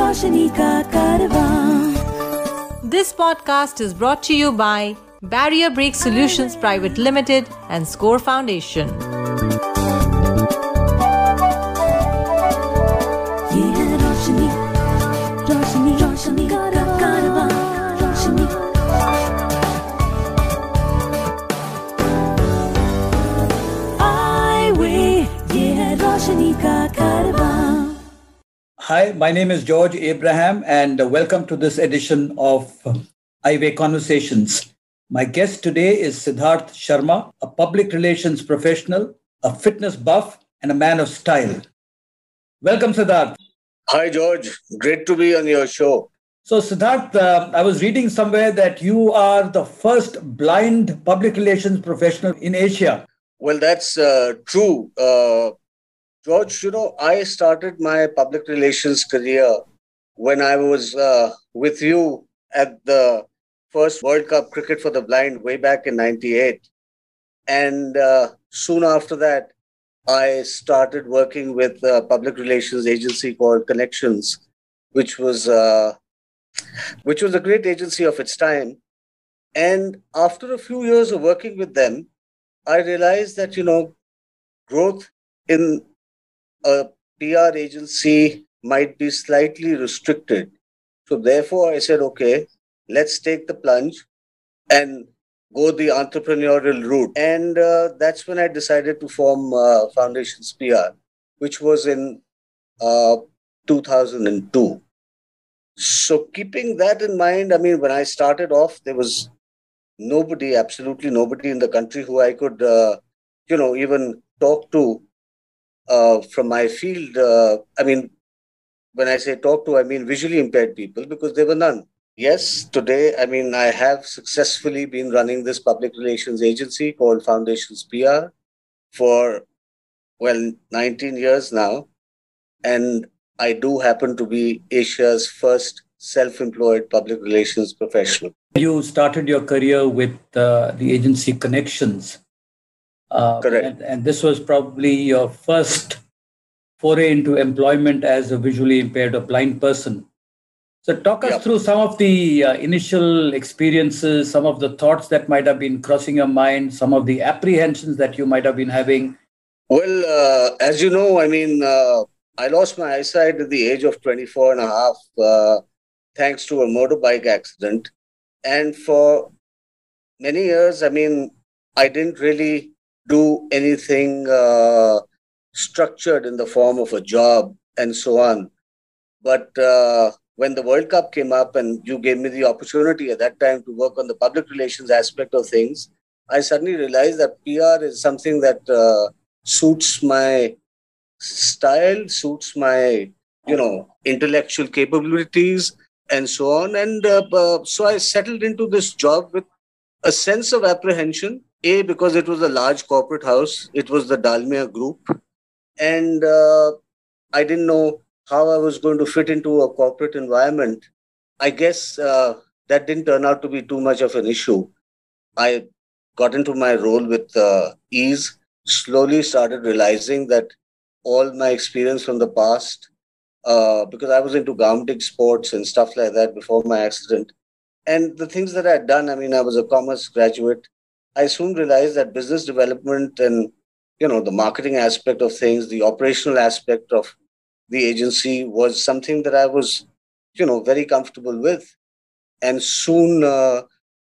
रोशनी का कारवां। This podcast is brought to you by Barrier Break Solutions Private Limited and Score Foundation. ये है रोशनी, रोशनी, रोशनी का कारवां, रोशनी। आई वे, ये है रोशनी का कारवां। Hi, my name is George Abraham, and welcome to this edition of Highway Conversations. My guest today is Siddharth Sharma, a public relations professional, a fitness buff, and a man of style. Welcome, Siddharth. Hi, George. Great to be on your show. So, Siddharth, I was reading somewhere that you are the first blind public relations professional in Asia. Well, that's true. George, I started my public relations career when I was with you at the first World Cup Cricket for the Blind way back in 98. And soon after that, I started working with a public relations agency called Connections, which was a great agency of its time. And after a few years of working with them, I realized that, growth in a PR agency might be slightly restricted. So therefore, I said, okay, let's take the plunge and go the entrepreneurial route. And that's when I decided to form Foundations PR, which was in 2002. So keeping that in mind, when I started off, there was nobody, absolutely nobody in the country who I could, even talk to from my field. When I say talk to, I mean visually impaired people, because there were none. Yes, today, I have successfully been running this public relations agency called Foundations PR for, 19 years now. And I do happen to be Asia's first self-employed public relations professional. You started your career with the agency Connections. Correct. And this was probably your first foray into employment as a visually impaired or blind person. So talk us through some of the initial experiences, some of the thoughts that might have been crossing your mind, some of the apprehensions that you might have been having. Well, as you know, I lost my eyesight at the age of 24 and a half, thanks to a motorbike accident. And for many years, I didn't really do anything structured in the form of a job and so on. But when the World Cup came up and you gave me the opportunity at that time to work on the public relations aspect of things, I suddenly realized that PR is something that suits my style, suits my, intellectual capabilities and so on. And so I settled into this job with a sense of apprehension. A, because it was a large corporate house. It was the Dalmia Group. And I didn't know how I was going to fit into a corporate environment. I guess that didn't turn out to be too much of an issue. I got into my role with ease, slowly started realizing that all my experience from the past, because I was into garmenting sports and stuff like that before my accident, and the things that I had done, I was a commerce graduate. I soon realized that business development and, the marketing aspect of things, the operational aspect of the agency was something that I was, very comfortable with. And soon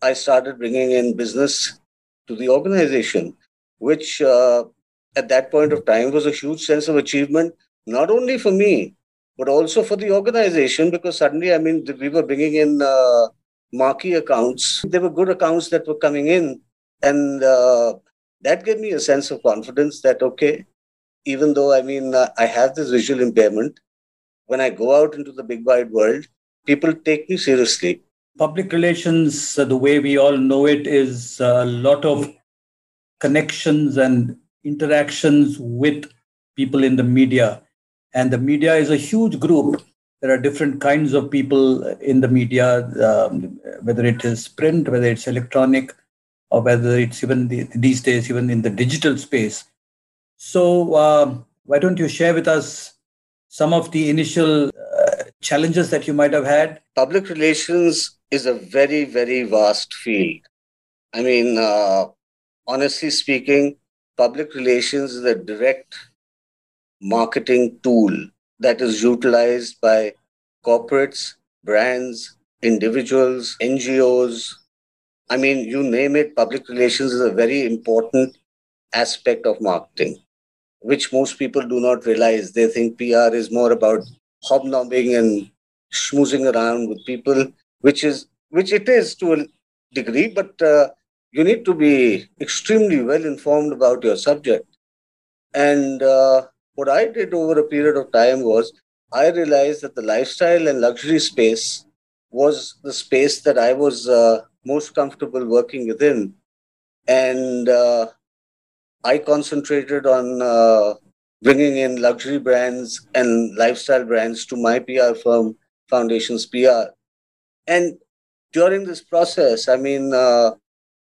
I started bringing in business to the organization, which at that point of time was a huge sense of achievement, not only for me, but also for the organization, because suddenly, we were bringing in marquee accounts. There were good accounts that were coming in. And that gave me a sense of confidence that, okay, even though, I have this visual impairment, when I go out into the big wide world, people take me seriously. Public relations, the way we all know it, is a lot of connections and interactions with people in the media. And the media is a huge group. There are different kinds of people in the media, whether it is print, whether it's electronic, or whether it's even these days, even in the digital space. So why don't you share with us some of the initial challenges that you might have had? Public relations is a very, very vast field. I mean, honestly speaking, public relations is a direct marketing tool that is utilized by corporates, brands, individuals, NGOs. I mean, you name it, public relations is a very important aspect of marketing, which most people do not realize. They think PR is more about hobnobbing and schmoozing around with people, which it is to a degree, but you need to be extremely well informed about your subject. And what I did over a period of time was I realized that the lifestyle and luxury space was the space that I was most comfortable working within. And I concentrated on bringing in luxury brands and lifestyle brands to my PR firm, Foundations PR. And during this process, I mean,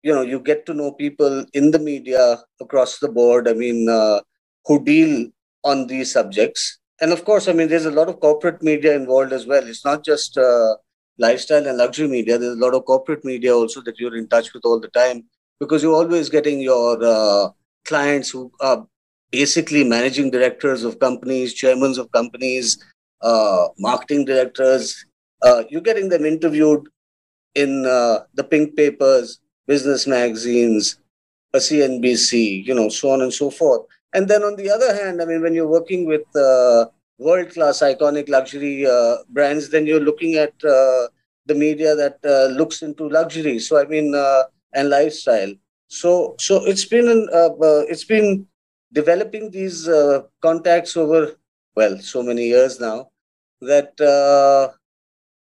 you get to know people in the media across the board, I mean, who deal on these subjects. And of course, I mean, there's a lot of corporate media involved as well. It's not just lifestyle and luxury media. There's a lot of corporate media also that you're in touch with all the time, because you're always getting your clients who are basically managing directors of companies, chairmen of companies, marketing directors. You're getting them interviewed in the pink papers, business magazines, a CNBC, so on and so forth. And then on the other hand, I mean, when you're working with world-class iconic luxury brands, then you're looking at the media that looks into luxury. So I mean, and lifestyle. So it's been developing these contacts over so many years now that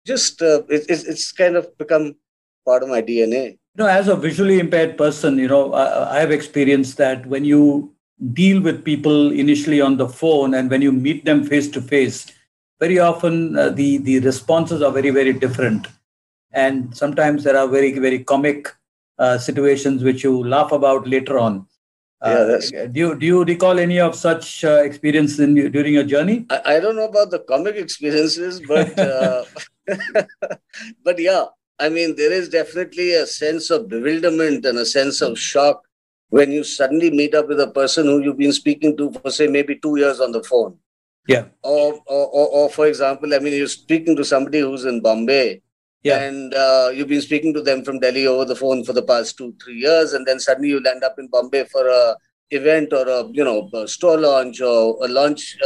it's kind of become part of my DNA. As a visually impaired person, I have experienced that when you deal with people initially on the phone and when you meet them face to face, very often the responses are very, very different. And sometimes there are very, very comic situations which you laugh about later on. Do you recall any of such experience during your journey? I don't know about the comic experiences, but but yeah, I mean, there is definitely a sense of bewilderment and a sense of shock when you suddenly meet up with a person who you've been speaking to for, say, maybe 2 years on the phone. Yeah. Or for example, I mean, you're speaking to somebody who's in Bombay. Yeah. And you've been speaking to them from Delhi over the phone for the past 2-3 years, and then suddenly you land up in Bombay for a event or a store launch or a launch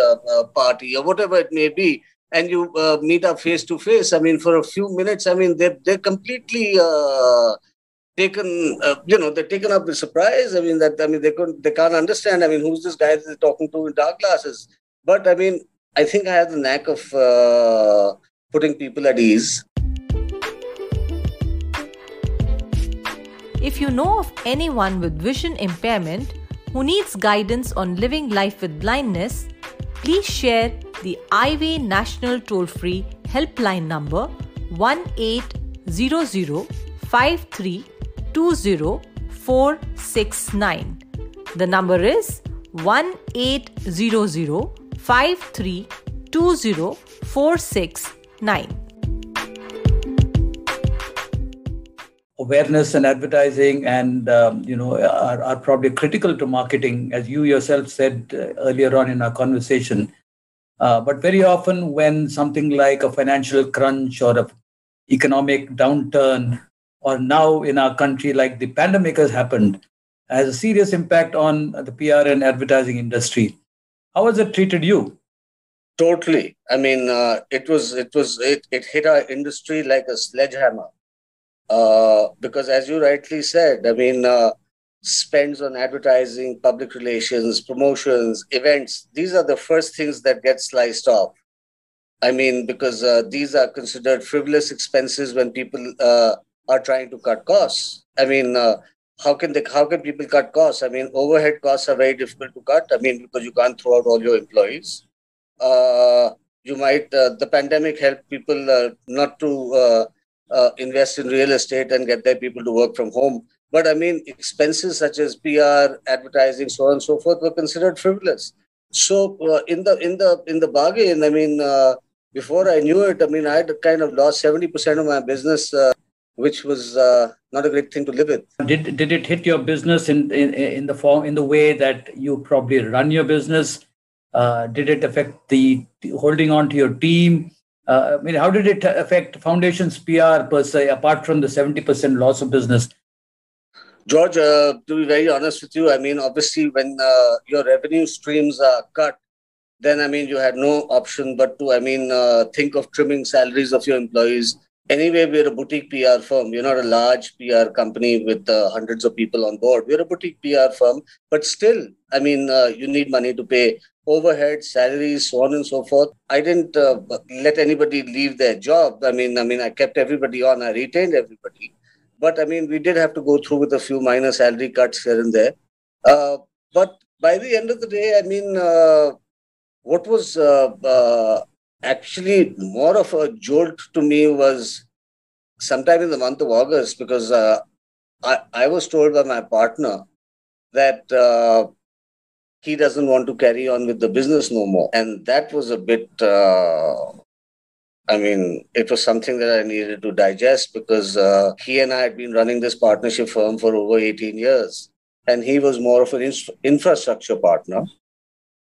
party or whatever it may be, and you meet up face to face. I mean, for a few minutes, I mean, they're completely taken. They're taken up with surprise. I mean, they can't understand. I mean, who's this guy that they're talking to in dark glasses? But I mean, I think I have the knack of putting people at ease. If you know of anyone with vision impairment who needs guidance on living life with blindness, please share the Eyeway National Toll-Free Helpline number 1-800-5320-469. The number is 1-800-5320-469. Awareness and advertising and are probably critical to marketing, as you yourself said earlier on in our conversation. But very often when something like a financial crunch or an economic downturn, or now in our country like the pandemic has happened, has a serious impact on the PR and advertising industry. How has it treated you? Totally. I mean, it hit our industry like a sledgehammer. Because as you rightly said, I mean, spends on advertising, public relations, promotions, events, these are the first things that get sliced off. I mean, because these are considered frivolous expenses when people are trying to cut costs. I mean, how can people cut costs? I mean, overhead costs are very difficult to cut. I mean, because you can't throw out all your employees. The pandemic helped people not to invest in real estate and get their people to work from home. But I mean, expenses such as PR, advertising, so on and so forth, were considered frivolous. So in the bargain, I mean, before I knew it, I mean, I had kind of lost 70% of my business, which was not a great thing to live with. Did it hit your business in the form, in the way that you probably run your business? Did it affect the holding on to your team? I mean, how did it affect Foundation's PR per se, apart from the 70% loss of business? George, to be very honest with you, I mean, obviously, when your revenue streams are cut, then, I mean, you had no option but to, I mean, think of trimming salaries of your employees. Anyway, we're a boutique PR firm. We're not a large PR company with hundreds of people on board. We're a boutique PR firm, but still, I mean, you need money to pay overhead, salaries, so on and so forth. I didn't let anybody leave their job. I kept everybody on. I retained everybody. But I mean, we did have to go through with a few minor salary cuts here and there. But by the end of the day, I mean, what was actually more of a jolt to me was sometime in the month of August, because I was told by my partner that he doesn't want to carry on with the business no more. And that was a bit, it was something that I needed to digest, because he and I had been running this partnership firm for over 18 years. And he was more of an infrastructure partner.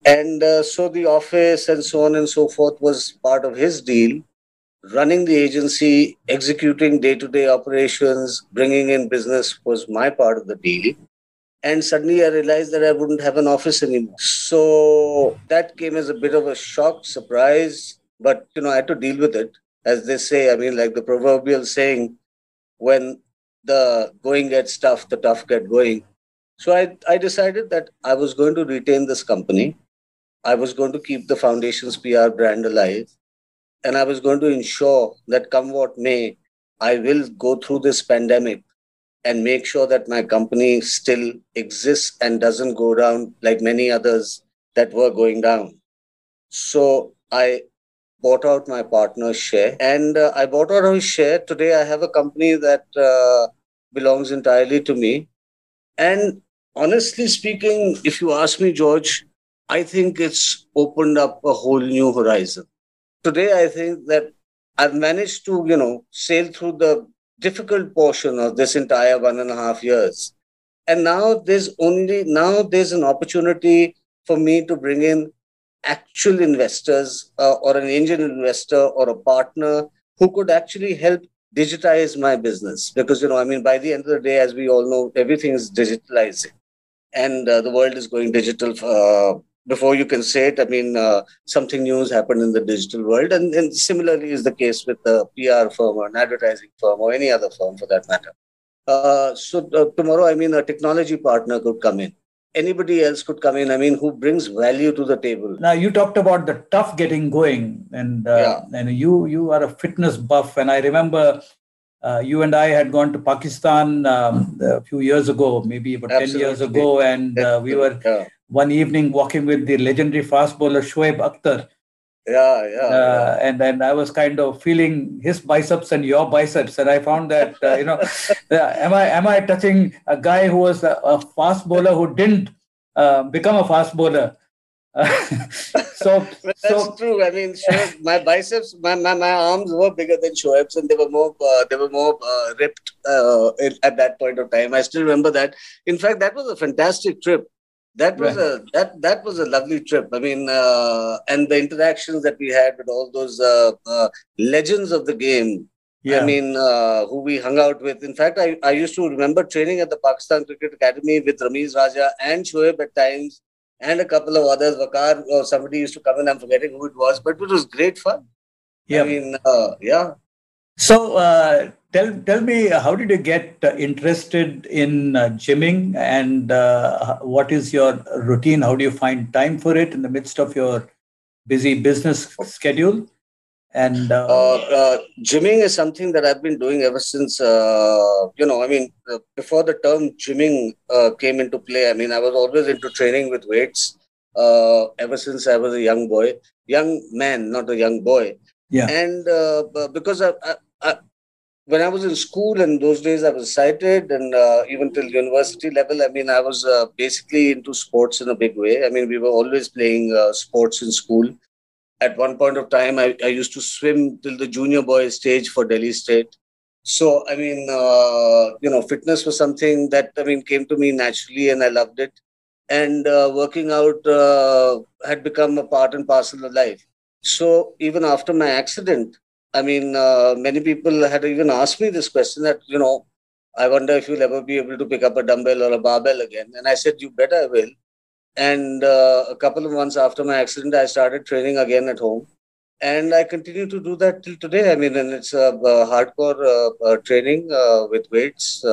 And so the office and so on and so forth was part of his deal. Running the agency, executing day-to-day operations, bringing in business was my part of the deal. And suddenly I realized that I wouldn't have an office anymore. So that came as a bit of a shock, surprise. But, I had to deal with it. As they say, I mean, like the proverbial saying, when the going gets tough, the tough get going. So I decided that I was going to retain this company. I was going to keep the Foundation's PR brand alive. And I was going to ensure that come what may, I will go through this pandemic and make sure that my company still exists and doesn't go down like many others that were going down. So I bought out my partner's share, and I bought out his share. Today, I have a company that belongs entirely to me. And honestly speaking, if you ask me, George, I think it's opened up a whole new horizon. Today, I think that I've managed to, sail through the difficult portion of this entire 1.5 years. And now there's an opportunity for me to bring in actual investors or an angel investor or a partner who could actually help digitize my business. Because, by the end of the day, as we all know, everything is digitalizing and the world is going digital. Before you can say it, something new has happened in the digital world. And similarly is the case with a PR firm or an advertising firm or any other firm for that matter. So tomorrow, a technology partner could come in. Anybody else could come in, who brings value to the table. Now, you talked about the tough getting going, and you are a fitness buff. And I remember you and I had gone to Pakistan a few years ago, maybe about Absolutely. 10 years ago, and we were one evening walking with the legendary fast bowler Shoaib Akhtar. And then I was kind of feeling his biceps and your biceps, and I found that am I touching a guy who was a fast bowler who didn't become a fast bowler? That's true. Shoaib, my biceps, my arms were bigger than Shoaib's, and they were more ripped at that point of time. I still remember that. In fact, that was a fantastic trip. That was a lovely trip. And the interactions that we had with all those legends of the game. Yeah. Who we hung out with. In fact, I used to remember training at the Pakistan Cricket Academy with Ramiz Raja and Shoaib at times, and a couple of others. Waqar or somebody used to come in. I'm forgetting who it was, but it was great fun. Yeah. So tell me, how did you get interested in gymming, and what is your routine? How do you find time for it in the midst of your busy business schedule? And gymming is something that I've been doing ever since, before the term gymming came into play. I was always into training with weights ever since I was a young man, not a young boy. Yeah. And because when I was in school, and those days I was sighted, and even till university level, I was basically into sports in a big way. We were always playing sports in school. At one point of time, I used to swim till the junior boys stage for Delhi State. So, I mean, fitness was something that, I mean, came to me naturally and I loved it. And working out had become a part and parcel of life. So even after my accident, I mean, many people had even asked me this question that, I wonder if you'll ever be able to pick up a dumbbell or a barbell again. And I said, you bet I will. And a couple of months after my accident, I started training again at home. And I continue to do that till today. I mean, and it's a hardcore training with weights,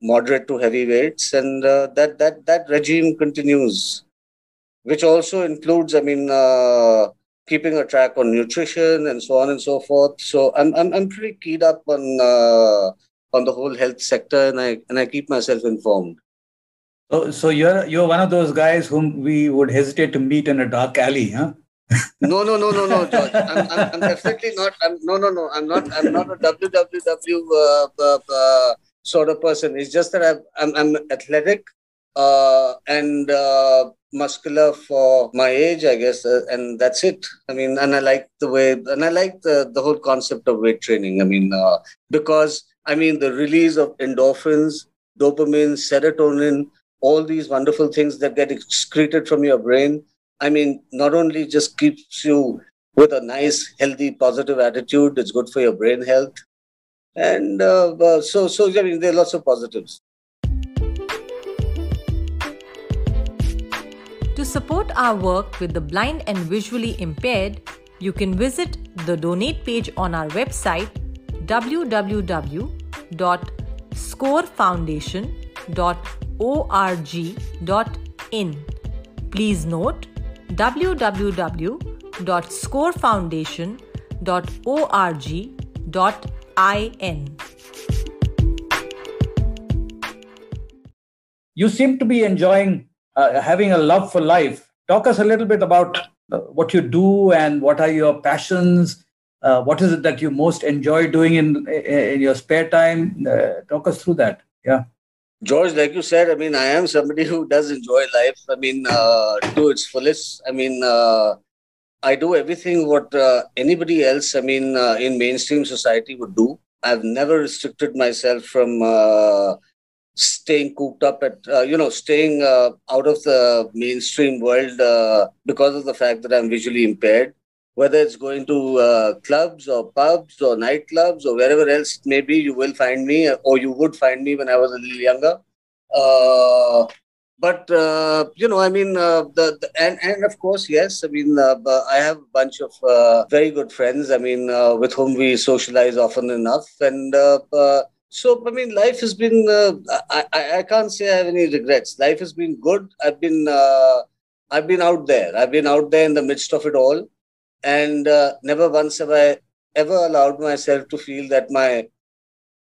moderate to heavy weights. And that regime continues, which also includes, I mean, keeping a track on nutrition and so on and so forth. So I'm pretty keyed up on the whole health sector, and I keep myself informed. So you're one of those guys whom we would hesitate to meet in a dark alley, huh? No, George. I'm definitely not. No. I'm not a WWW sort of person. It's just that I'm athletic and muscular for my age, I guess, and that's it. I mean, and I like the whole concept of weight training. I mean, because I mean the release of endorphins, dopamine, serotonin, all these wonderful things that get excreted from your brain. I mean, not only just keeps you with a nice, healthy, positive attitude, it's good for your brain health. And so I mean, there are lots of positives. To support our work with the blind and visually impaired, you can visit the donate page on our website www.scorefoundation.org.in. Please note www.scorefoundation.org.in. You seem to be enjoying having a love for life. Talk us a little bit about what you do and what are your passions. What is it that you most enjoy doing in your spare time? Talk us through that. Yeah. George, like you said, I mean, I am somebody who does enjoy life. I mean, to its fullest. I mean, I do everything what anybody else, I mean, in mainstream society would do. I've never restricted myself from staying cooped up at, staying out of the mainstream world because of the fact that I'm visually impaired. Whether it's going to clubs or pubs or nightclubs or wherever else it may be, you will find me, or you would find me when I was a little younger. But I mean, and of course, yes, I mean, I have a bunch of very good friends. I mean, with whom we socialize often enough, and so I mean, life has been. I can't say I have any regrets. Life has been good. I've been out there. I've been out there in the midst of it all. And never once have I ever allowed myself to feel that my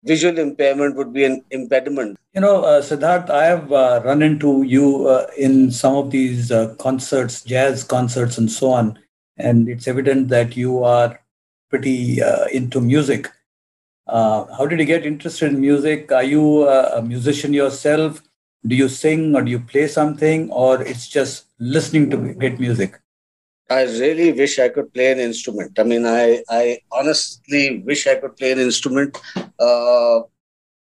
visual impairment would be an impediment. Siddharth, I have run into you in some of these concerts, jazz concerts and so on. And it's evident that you are pretty into music. How did you get interested in music? Are you a musician yourself? Do you sing or do you play something? Or it's just listening to great music? I really wish I could play an instrument. I mean, I honestly wish I could play an instrument.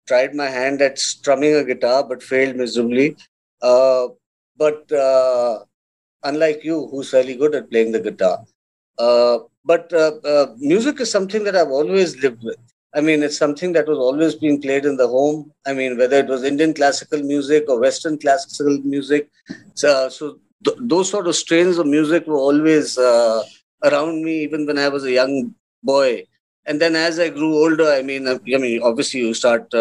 Tried my hand at strumming a guitar, but failed miserably. But unlike you, who's really good at playing the guitar. But music is something that I've always lived with. I mean, it's something that was always being played in the home. I mean, whether it was Indian classical music or Western classical music. Those sort of strains of music were always around me, even when I was a young boy. And then as I grew older, I mean, obviously you start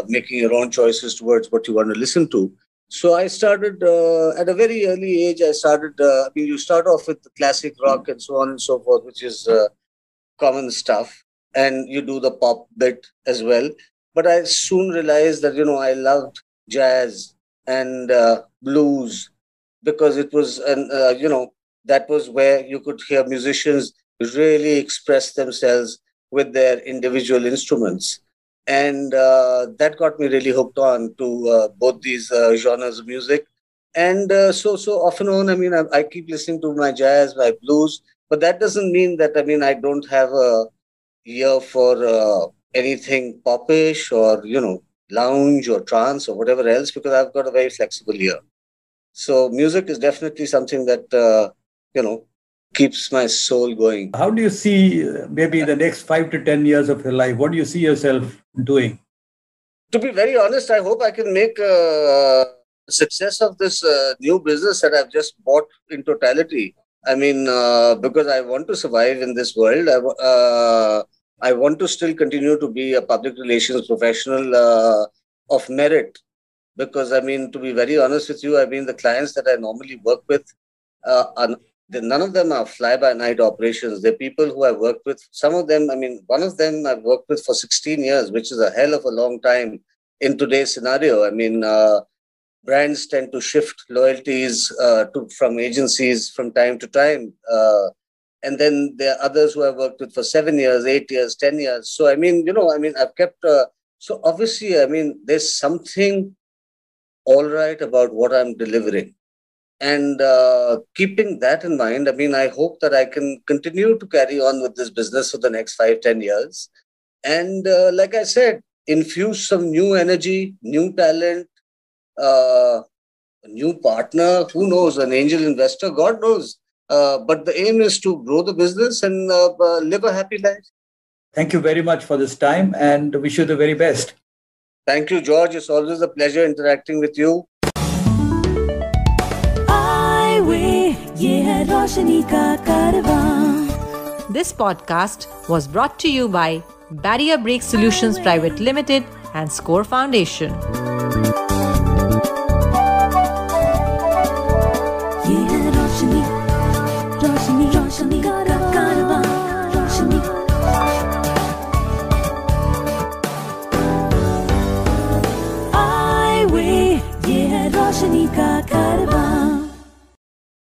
making your own choices towards what you want to listen to. So I started at a very early age. You start off with the classic rock and so on and so forth, which is common stuff. And you do the pop bit as well. But I soon realized that, I loved jazz and blues, because it was, that was where you could hear musicians really express themselves with their individual instruments. And that got me really hooked on to both these genres of music. And so off and on, I mean, I keep listening to my jazz, my blues, but that doesn't mean that, I mean, I don't have a ear for anything popish or, lounge or trance or whatever else, because I've got a very flexible ear. So music is definitely something that, keeps my soul going. How do you see maybe the next 5 to 10 years of your life? What do you see yourself doing? To be very honest, I hope I can make success of this new business that I've just bought in totality. I mean, because I want to survive in this world. I want to still continue to be a public relations professional of merit. Because, I mean, to be very honest with you, I mean, the clients that I normally work with, none of them are fly-by-night operations. They're people who I've worked with. Some of them, I mean, one of them I've worked with for 16 years, which is a hell of a long time in today's scenario. I mean, brands tend to shift loyalties from agencies from time to time. And then there are others who I've worked with for 7 years, 8 years, 10 years. So, I mean, I've kept... so, obviously, I mean, there's something all right about what I'm delivering. And keeping that in mind, I mean, I hope that I can continue to carry on with this business for the next 5-10 years. And like I said, infuse some new energy, new talent, a new partner, who knows, an angel investor, God knows. But the aim is to grow the business and live a happy life. Thank you very much for this time and wish you the very best. Thank you, George. It's always a pleasure interacting with you. This podcast was brought to you by Barrier Break Solutions Private Limited and Score Foundation. रोशनी का